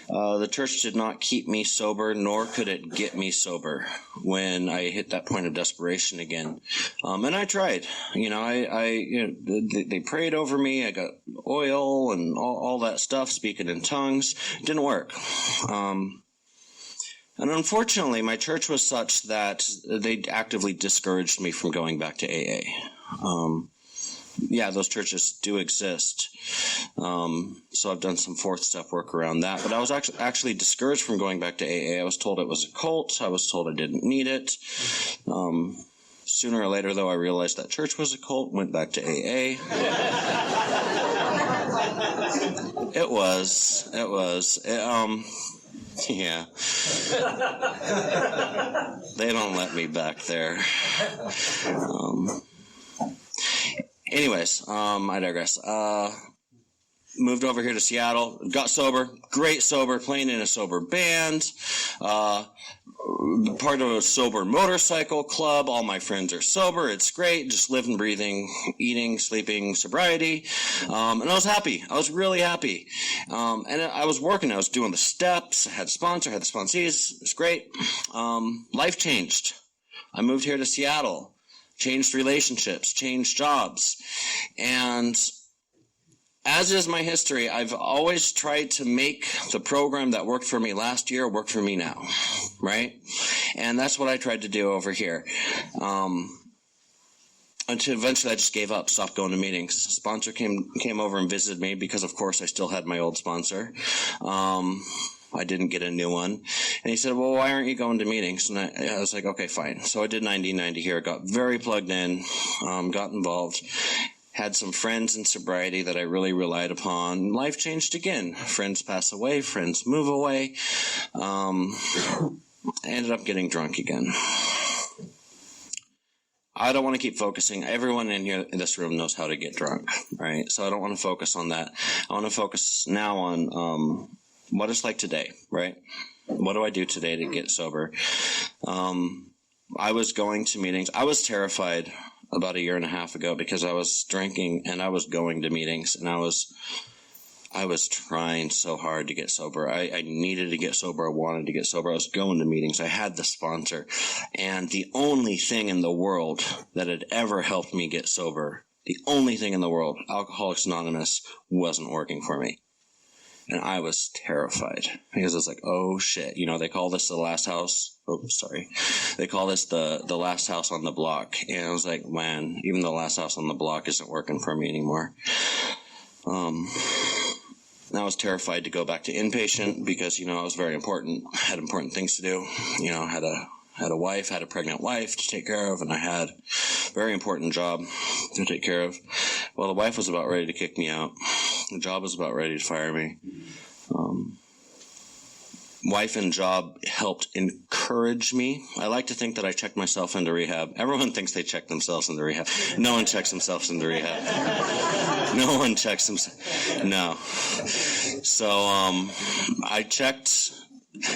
the church did not keep me sober, nor could it get me sober when I hit that point of desperation again. And I tried. They prayed over me. I got oil and all that stuff, speaking in tongues. It didn't work. And unfortunately, my church was such that they actively discouraged me from going back to AA. Those churches do exist. So I've done some fourth step work around that. But I was actually discouraged from going back to AA. I was told it was a cult. I was told I didn't need it. Sooner or later, though, I realized that church was a cult, went back to AA. It was. Yeah. They don't let me back there. Anyways, I digress. moved over here to Seattle, got sober, great sober, playing in a sober band, part of a sober motorcycle club. All my friends are sober. It's great. Just living, breathing, eating, sleeping, sobriety. And I was happy. I was really happy. And I was working. I was doing the steps. I had a sponsor, had the sponsees. It was great. Life changed. I moved here to Seattle, changed relationships, changed jobs. And as is my history, I've always tried to make the program that worked for me last year work for me now, right? And that's what I tried to do over here. Until eventually I just gave up, stopped going to meetings. Sponsor came over and visited me because, of course, I still had my old sponsor. I didn't get a new one. And he said, well, why aren't you going to meetings? And I was like, okay, fine. So I did 90-90 here, got very plugged in, got involved. Had some friends in sobriety that I really relied upon. Life changed again. Friends pass away. Friends move away. I ended up getting drunk again. I don't want to keep focusing. Everyone in here in this room knows how to get drunk, right? So I don't want to focus on that. I want to focus now on what it's like today, right? What do I do today to get sober? I was going to meetings. I was terrified about a year and a half ago because I was drinking and I was going to meetings and I was trying so hard to get sober. I needed to get sober. I wanted to get sober. I was going to meetings. I had the sponsor. And the only thing in the world that had ever helped me get sober, the only thing in the world, Alcoholics Anonymous, wasn't working for me. And I was terrified because I was like, oh shit, they call this the last house. Oh, sorry. They call this the last house on the block. And I was like, man, even the last house on the block isn't working for me anymore. I was terrified to go back to inpatient because, I was very important. I had important things to do. Had a wife, had a pregnant wife to take care of, and I had a very important job to take care of. Well, the wife was about ready to kick me out. The job was about ready to fire me. Wife and job helped encourage me. I like to think that I checked myself into rehab. Everyone thinks they check themselves into rehab. No one checks themselves into rehab. No one checks themselves. No. So I checked.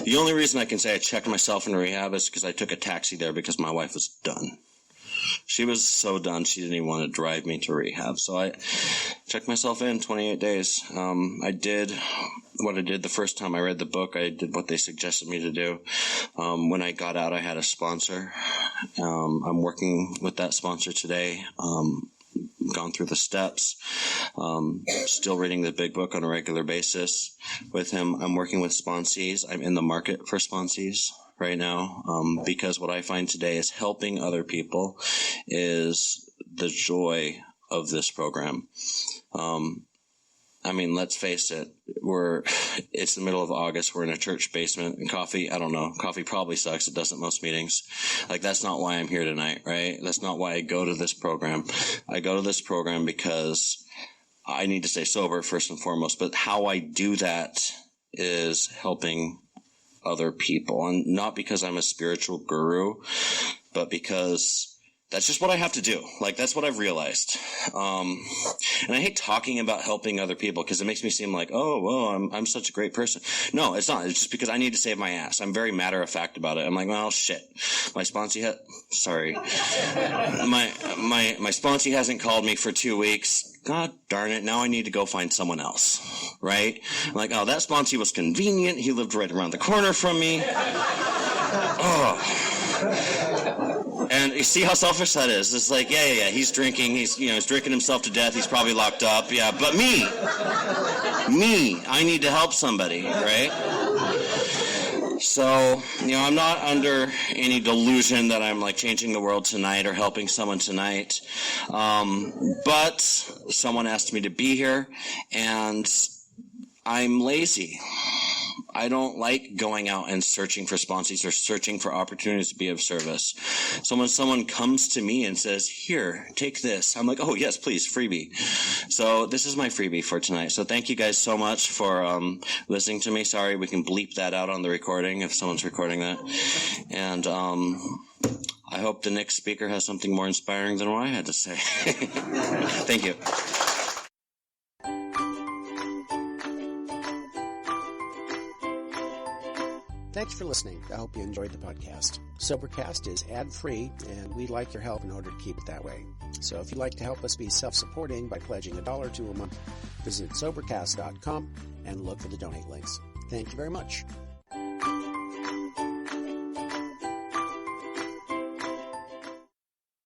The only reason I can say I checked myself into rehab is because I took a taxi there because my wife was done. She was so done, she didn't even want to drive me to rehab. So I checked myself in 28 days. I did what I did the first time I read the book. I did what they suggested me to do. When I got out, I had a sponsor. I'm working with that sponsor today. Gone through the steps, still reading the big book on a regular basis with him. I'm working with sponsees. I'm in the market for sponsees right now because what I find today is helping other people is the joy of this program. Let's face it, it's the middle of August, we're in a church basement, and coffee probably sucks. It doesn't most meetings. That's not why I'm here tonight, right? That's not why I go to this program. I go to this program because I need to stay sober first and foremost, but how I do that is helping other people, and not because I'm a spiritual guru, but because that's just what I have to do. That's what I've realized. And I hate talking about helping other people because it makes me seem like, I'm such a great person. No, it's not. It's just because I need to save my ass. I'm very matter of fact about it. I'm like, well, shit. My sponsee my sponsee hasn't called me for 2 weeks. God darn it. Now I need to go find someone else. Right? I'm like, that sponsee was convenient. He lived right around the corner from me. And you see how selfish that is. It's like, yeah, he's drinking. He's drinking himself to death. He's probably locked up. Yeah, but me, I need to help somebody, right? So, I'm not under any delusion that I'm changing the world tonight or helping someone tonight. But someone asked me to be here, and I'm lazy. I don't like going out and searching for sponsees or searching for opportunities to be of service. So when someone comes to me and says, here, take this, I'm like, oh, yes, please, freebie. So this is my freebie for tonight. So thank you guys so much for listening to me. Sorry, we can bleep that out on the recording if someone's recording that. And I hope the next speaker has something more inspiring than what I had to say. Thank you. Thanks for listening. I hope you enjoyed the podcast. Sobercast is ad-free, and we'd like your help in order to keep it that way. So if you'd like to help us be self-supporting by pledging $1 or $2 a month, visit Sobercast.com and look for the donate links. Thank you very much.